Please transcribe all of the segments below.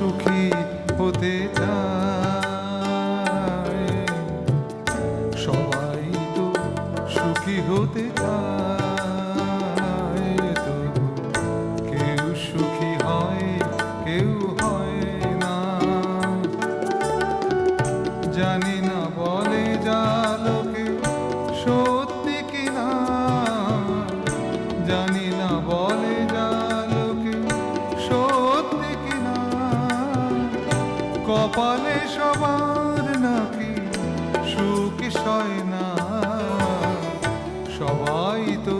সুখী হতে চায়, সবাই তো সুখী হতে চায়, তবু কেউ সুখী হয় কেউ হয় না। জানি না বলে যা লোকে সত্যি কিনা, জানি না বলে যা লোকে সত্যি কিনা, কপালে সবার নাকি সুখ সয় না। সবাই তো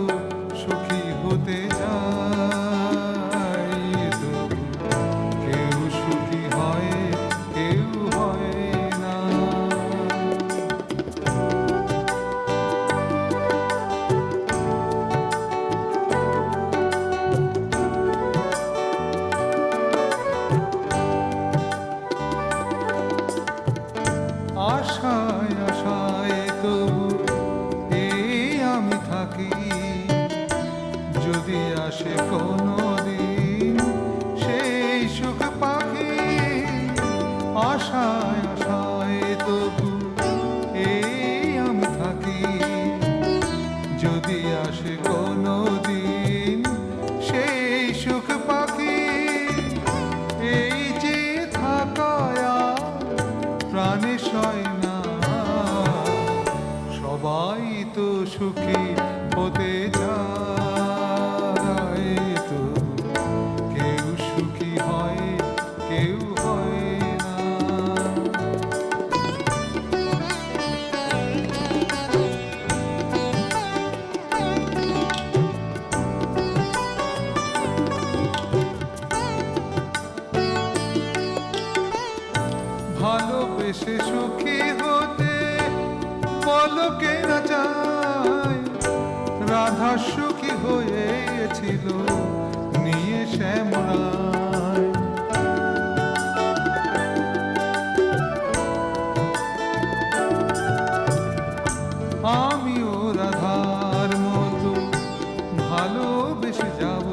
সুখী হতে চায়, তবু কেউ সুখী হয় কেউ হয় না। আশায় আশায় তবু এই আমি থাকি, যদি আসে কোনো দিন সেই সুখ পাখি। আশায় আশায় তবু এই আমি থাকি, যদি আসে কোনো দিন সেই সুখ পাখি। এই যে থাকায় প্রাণে সয় না, সবাই তো সুখী হতে চায়, তো কেউ সুখী হয় কেউ হয় না। ভালোবেসে সুখী হতে বলো কে না চায়, রাধা সুখী হয়েছিল নিয়ে শ্যামরায়। আমিও রাধার মতো ভালোবেসে যাব,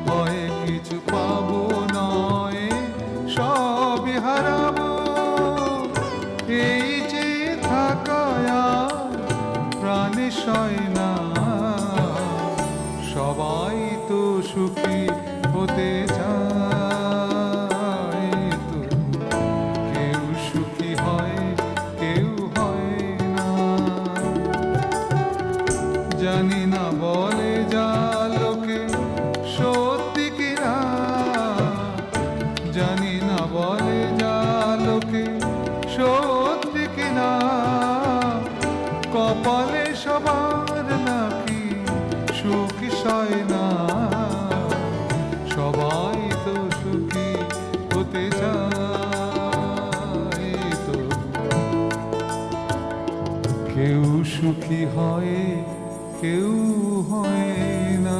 হয় কিছু পাবো নয় সবই হারাবো। এই যে থাকায় প্রাণে সয় না, সবাই তো সুখী হতে চায়, তো কেউ সুখী হয় কেউ হয় না। জানি না বলে যা লোকে সত্যি কিনা, জানি না বলে যা লোকে সত্যি কিনা, কপালে সবার নাকি সুখ সয় না। সবাই তো সুখী হতে চায়, তো কেউ সুখী হয় কেউ হয় না।